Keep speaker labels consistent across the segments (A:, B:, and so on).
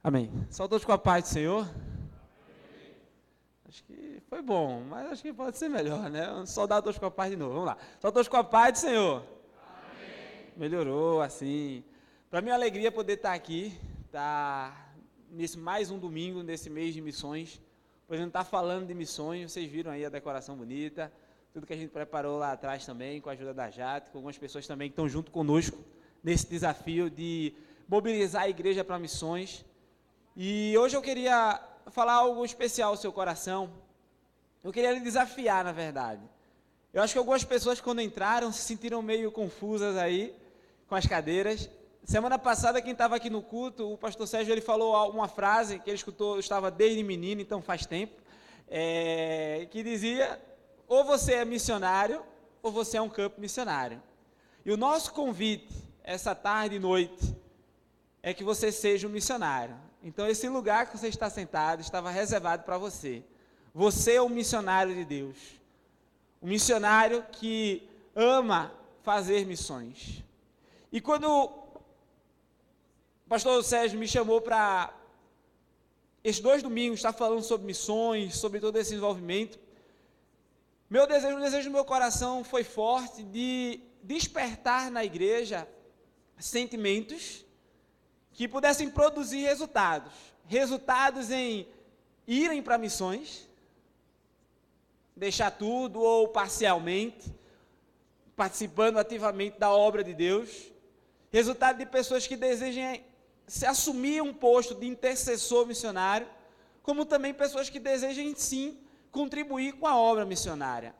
A: Amém. Saúde com a paz do Senhor. Acho que foi bom, mas acho que pode ser melhor, né? Saudade com a paz de novo. Vamos lá. Saúde com a paz do Senhor. Amém. Melhorou, assim. Para mim é uma alegria poder estar aqui, nesse mais um domingo, nesse mês de missões. Pois a gente está falando de missões, vocês viram aí a decoração bonita, tudo que a gente preparou lá atrás também, com a ajuda da Jate, com algumas pessoas também que estão junto conosco nesse desafio de mobilizar a igreja para missões. E hoje eu queria falar algo especial ao seu coração. Eu queria lhe desafiar, na verdade. Eu acho que algumas pessoas, quando entraram, se sentiram meio confusas aí com as cadeiras. Semana passada, quem estava aqui no culto, o pastor Sérgio, ele falou uma frase que ele escutou, estava desde menino, então faz tempo, que dizia: ou você é missionário, ou você é um campo missionário. E o nosso convite, essa tarde e noite, é que você seja um missionário. Então, esse lugar que você está sentado estava reservado para você. Você é um missionário de Deus. Um missionário que ama fazer missões. E quando o pastor Sérgio me chamou para esses 2 domingos estar falando sobre missões, sobre todo esse envolvimento, o desejo do meu coração foi forte de despertar na igreja sentimentos que pudessem produzir resultados em irem para missões, deixar tudo ou parcialmente, participando ativamente da obra de Deus, resultado de pessoas que desejem se assumir um posto de intercessor missionário, como também pessoas que desejem sim contribuir com a obra missionária.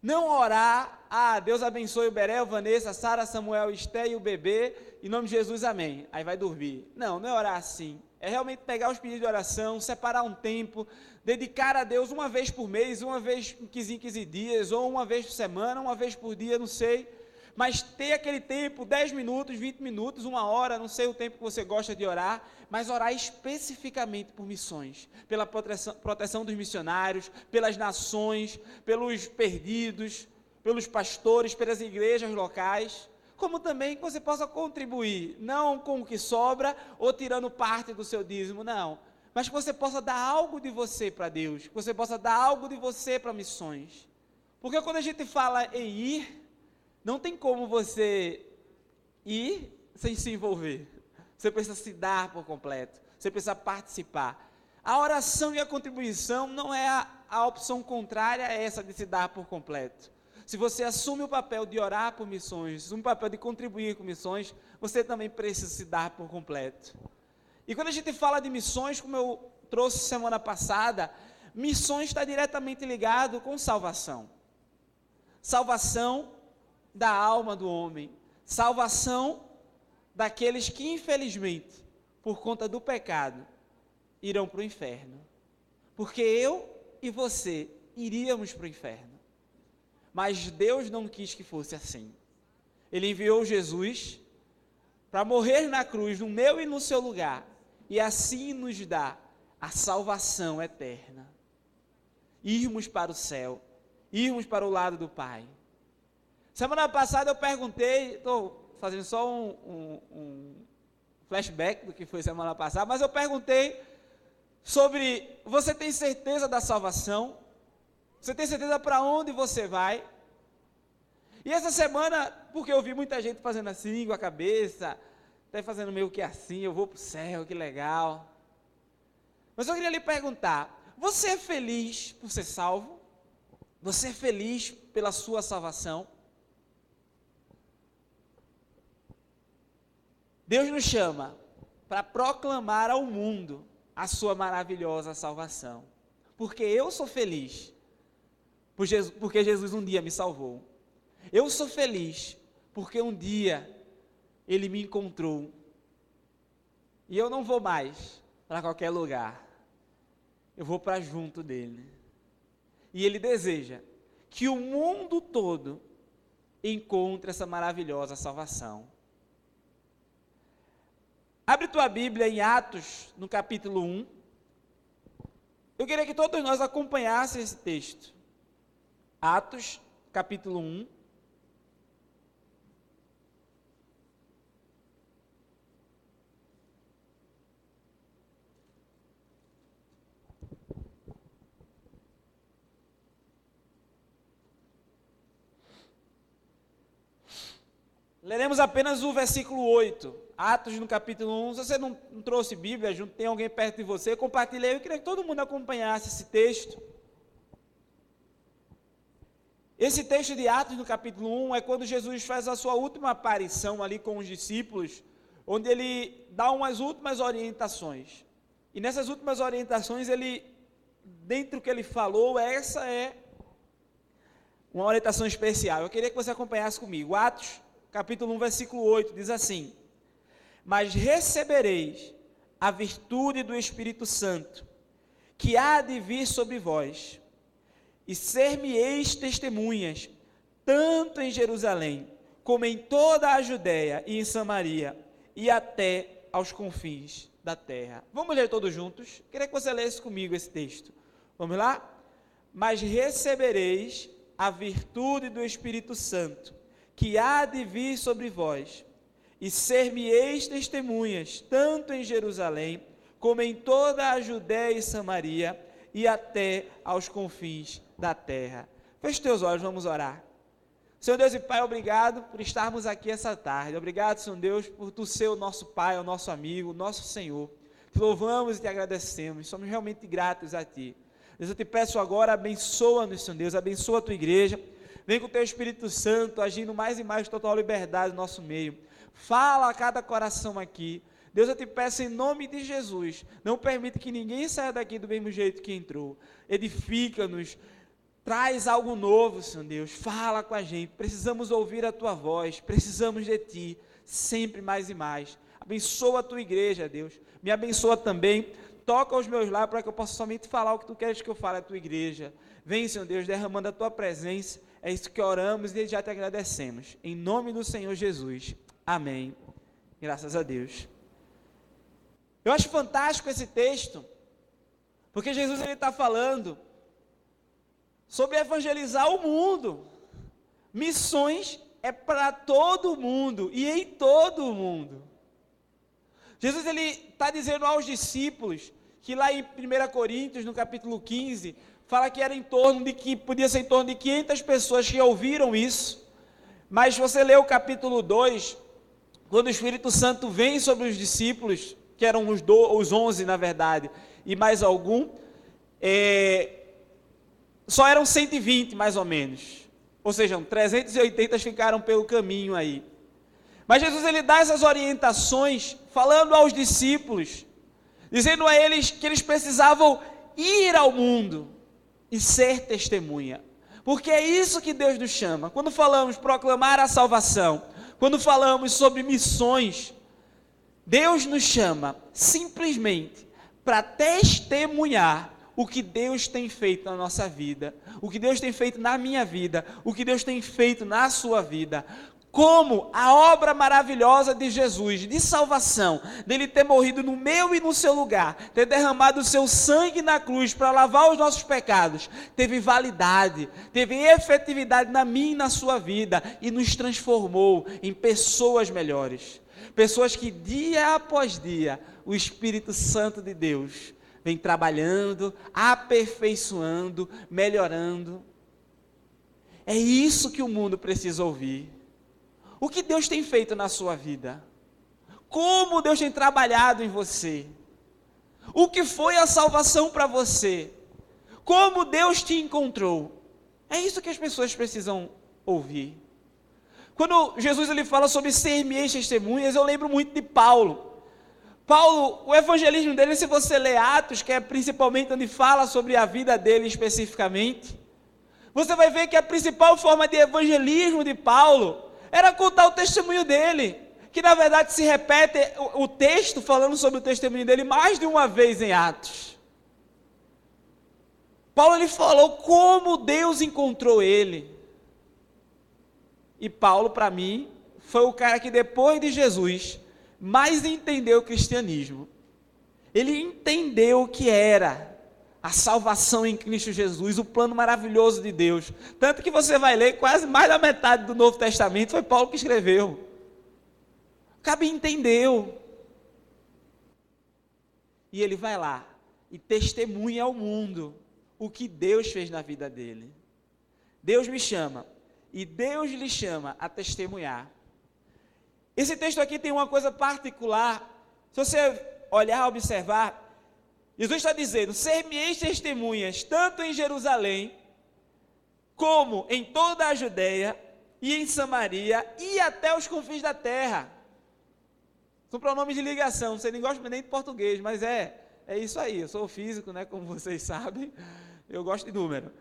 A: Não orar, Deus abençoe o Berel, Vanessa, Sara, Samuel, Esté e o bebê, em nome de Jesus, amém. Aí vai dormir. Não é orar assim. É realmente pegar os pedidos de oração, separar um tempo, dedicar a Deus uma vez por mês, uma vez em 15 dias, ou uma vez por semana, uma vez por dia, não sei. Mas ter aquele tempo, 10 minutos, 20 minutos, 1 hora, não sei o tempo que você gosta de orar, mas orar especificamente por missões, pela proteção dos missionários, pelas nações, pelos perdidos, pelos pastores, pelas igrejas locais, como também que você possa contribuir, não com o que sobra ou tirando parte do seu dízimo, não, mas que você possa dar algo de você para Deus, que você possa dar algo de você para missões, porque quando a gente fala em ir, não tem como você ir sem se envolver. Você precisa se dar por completo. Você precisa participar. A oração e a contribuição não é a opção contrária a essa de se dar por completo. Se você assume o papel de orar por missões, assume o papel de contribuir com missões, você também precisa se dar por completo. E quando a gente fala de missões, como eu trouxe semana passada, missões está diretamente ligado com salvação. Salvação da alma do homem, salvação daqueles que infelizmente, por conta do pecado, irão para o inferno, porque eu e você iríamos para o inferno, mas Deus não quis que fosse assim. Ele enviou Jesus para morrer na cruz, no meu e no seu lugar, e assim nos dá a salvação eterna, irmos para o céu, irmos para o lado do Pai. Semana passada eu perguntei, estou fazendo só um flashback do que foi semana passada, mas eu perguntei sobre: você tem certeza da salvação? Você tem certeza para onde você vai? E essa semana, porque eu vi muita gente fazendo assim com a cabeça, até fazendo meio que assim: eu vou para o céu, que legal. Mas eu queria lhe perguntar: você é feliz por ser salvo? Você é feliz pela sua salvação? Deus nos chama para proclamar ao mundo a sua maravilhosa salvação. Porque eu sou feliz, porque Jesus um dia me salvou. Eu sou feliz, porque um dia Ele me encontrou. E eu não vou mais para qualquer lugar. Eu vou para junto dEle. E Ele deseja que o mundo todo encontre essa maravilhosa salvação. Abre tua Bíblia em Atos, no capítulo 1. Eu queria que todos nós acompanhassem esse texto. Atos, capítulo 1. Leremos apenas o versículo 8, Atos no capítulo 1. Se você não trouxe Bíblia, tem alguém perto de você, compartilhe aí. Eu queria que todo mundo acompanhasse esse texto. Esse texto de Atos no capítulo 1 é quando Jesus faz a sua última aparição ali com os discípulos, onde ele dá umas últimas orientações. E nessas últimas orientações, dentro do que ele falou, essa é uma orientação especial. Eu queria que você acompanhasse comigo. Atos, capítulo 1, versículo 8, diz assim: mas recebereis a virtude do Espírito Santo, que há de vir sobre vós, e ser-me-eis testemunhas, tanto em Jerusalém, como em toda a Judéia e em Samaria, e até aos confins da terra. Vamos ler todos juntos? Queria que você lesse comigo esse texto. Vamos lá? Mas recebereis a virtude do Espírito Santo, que há de vir sobre vós, e ser-me-eis testemunhas, tanto em Jerusalém, como em toda a Judéia e Samaria, e até aos confins da terra. Feche teus olhos, vamos orar. Senhor Deus e Pai, obrigado por estarmos aqui essa tarde. Obrigado, Senhor Deus, por Tu ser o nosso Pai, o nosso amigo, o nosso Senhor. Te louvamos e te agradecemos, somos realmente gratos a Ti. Deus, eu te peço agora, abençoa-nos, Senhor Deus, abençoa a Tua igreja. Vem com o Teu Espírito Santo, agindo mais e mais total liberdade no nosso meio. Fala a cada coração aqui. Deus, eu te peço em nome de Jesus, não permita que ninguém saia daqui do mesmo jeito que entrou. Edifica-nos, traz algo novo, Senhor Deus, fala com a gente, precisamos ouvir a Tua voz, precisamos de Ti, sempre mais e mais. Abençoa a Tua igreja, Deus, me abençoa também, toca os meus lábios para que eu possa somente falar o que Tu queres que eu fale à Tua igreja. Vem, Senhor Deus, derramando a Tua presença, é isso que oramos e já te agradecemos, em nome do Senhor Jesus, amém, graças a Deus. Eu acho fantástico esse texto, porque Jesus está falando sobre evangelizar o mundo. Missões é para todo mundo e em todo o mundo. Jesus está dizendo aos discípulos que lá em 1 Coríntios, no capítulo 15, fala que podia ser em torno de 500 pessoas que ouviram isso. Mas você lê o capítulo 2, quando o Espírito Santo vem sobre os discípulos, que eram os 11 na verdade, e mais algum, só eram 120 mais ou menos, ou seja, 380 ficaram pelo caminho aí. Mas Jesus ele dá essas orientações, falando aos discípulos, dizendo a eles que eles precisavam ir ao mundo e ser testemunha, porque é isso que Deus nos chama. Quando falamos proclamar a salvação, quando falamos sobre missões, Deus nos chama simplesmente para testemunhar o que Deus tem feito na nossa vida, o que Deus tem feito na minha vida, o que Deus tem feito na sua vida, como a obra maravilhosa de Jesus, de salvação, dele ter morrido no meu e no seu lugar, ter derramado o seu sangue na cruz para lavar os nossos pecados, teve validade, teve efetividade na minha e na sua vida, e nos transformou em pessoas melhores. Pessoas que dia após dia, o Espírito Santo de Deus vem trabalhando, aperfeiçoando, melhorando. É isso que o mundo precisa ouvir. O que Deus tem feito na sua vida? Como Deus tem trabalhado em você? O que foi a salvação para você? Como Deus te encontrou? É isso que as pessoas precisam ouvir. Quando Jesus ele fala sobre ser-me-eis testemunhas, eu lembro muito de Paulo. Paulo, o evangelismo dele, se você ler Atos, que é principalmente onde fala sobre a vida dele especificamente, você vai ver que a principal forma de evangelismo de Paulo era contar o testemunho dele, que na verdade se repete o texto falando sobre o testemunho dele mais de uma vez em Atos. Paulo ele falou como Deus encontrou ele. E Paulo, para mim, foi o cara que depois de Jesus mais entendeu o cristianismo. Ele entendeu o que era a salvação em Cristo Jesus, o plano maravilhoso de Deus. Tanto que você vai ler quase mais da metade do Novo Testamento, foi Paulo que escreveu. O cara entendeu. E ele vai lá e testemunha ao mundo o que Deus fez na vida dele. Deus me chama. E Deus lhe chama a testemunhar. Esse texto aqui tem uma coisa particular. Se você olhar, observar, Jesus está dizendo: ser-me-eis testemunhas, tanto em Jerusalém, como em toda a Judeia, e em Samaria, e até os confins da terra. São pronomes de ligação, você nem gosta nem de português, mas é isso aí. Eu sou físico, né, como vocês sabem, eu gosto de número.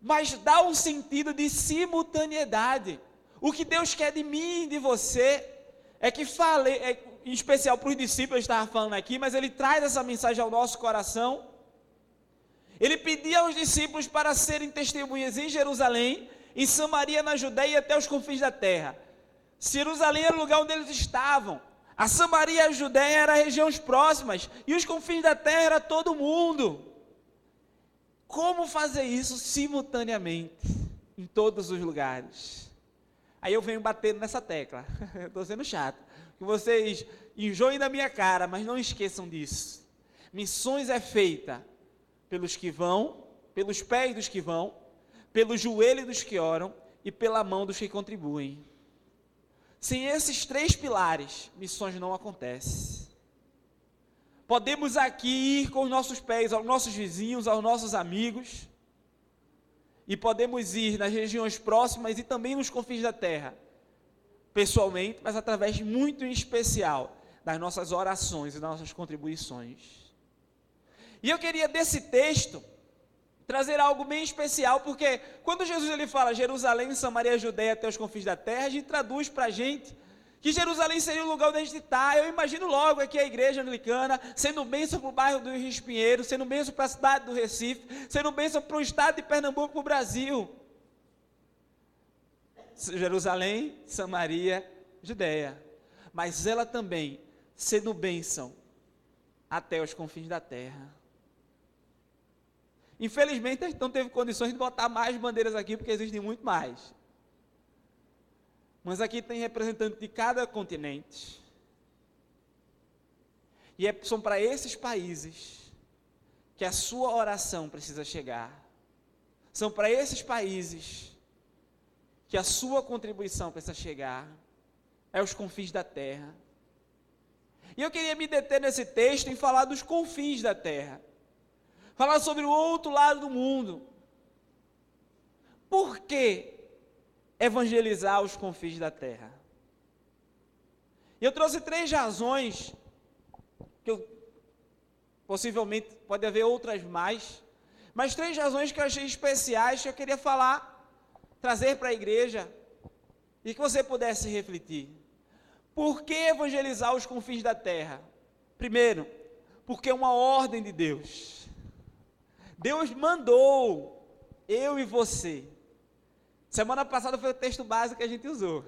A: Mas dá um sentido de simultaneidade. O que Deus quer de mim e de você é que fale, em especial para os discípulos, ele estava falando aqui, mas ele traz essa mensagem ao nosso coração. Ele pedia aos discípulos para serem testemunhas em Jerusalém, em Samaria, na Judeia e até os confins da terra. Jerusalém era o lugar onde eles estavam. A Samaria e a Judeia eram regiões próximas, e os confins da terra era todo mundo. Como fazer isso simultaneamente, em todos os lugares? Aí eu venho batendo nessa tecla, estou sendo chato, que vocês enjoem da minha cara, mas não esqueçam disso. Missões é feita pelos que vão, pelos pés dos que vão, pelo joelho dos que oram e pela mão dos que contribuem. Sem esses 3 pilares, missões não acontecem. Podemos aqui ir com os nossos pés aos nossos vizinhos, aos nossos amigos, e podemos ir nas regiões próximas e também nos confins da terra, pessoalmente, mas através muito em especial das nossas orações e das nossas contribuições. E eu queria desse texto trazer algo bem especial, porque quando Jesus ele fala Jerusalém, Samaria, Judeia até os confins da terra, a gente traduz para a gente que Jerusalém seria o lugar onde a gente está. Eu imagino logo aqui a igreja anglicana sendo bênção para o bairro do Rio Espinheiro, sendo bênção para a cidade do Recife, sendo bênção para o estado de Pernambuco, para o Brasil. Jerusalém, Samaria, Judeia, mas ela também sendo bênção até os confins da terra. Infelizmente, a gente não teve condições de botar mais bandeiras aqui, porque existem muito mais. Mas aqui tem representante de cada continente. E são para esses países que a sua oração precisa chegar. São para esses países que a sua contribuição precisa chegar. É os confins da terra. E eu queria me deter nesse texto em falar dos confins da terra. Falar sobre o outro lado do mundo. Por que evangelizar os confins da terra? Eu trouxe 3 razões, que possivelmente pode haver outras mais, mas 3 razões que eu achei especiais, que eu queria falar, trazer para a igreja, e que você pudesse refletir. Por que evangelizar os confins da terra? Primeiro, porque é uma ordem de Deus. Deus mandou eu e você. Semana passada foi o texto básico que a gente usou.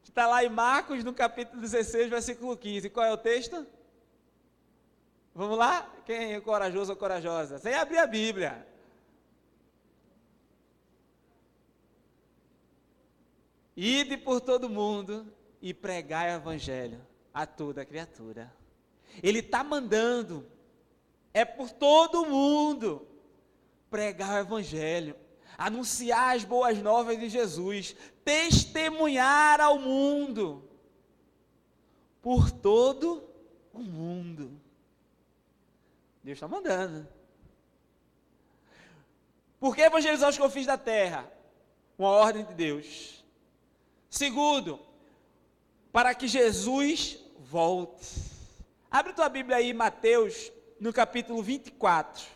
A: Que está lá em Marcos, no capítulo 16, versículo 15. Qual é o texto? Vamos lá? Quem é corajoso ou corajosa? Sem abrir a Bíblia. Ide por todo mundo e pregai o evangelho a toda criatura. Ele está mandando. É por todo mundo pregar o evangelho, anunciar as boas novas de Jesus, testemunhar ao mundo, por todo o mundo. Deus está mandando. Por que evangelizar os confins da terra? Uma ordem de Deus. Segundo, para que Jesus volte. Abre tua Bíblia aí, Mateus, no capítulo 24.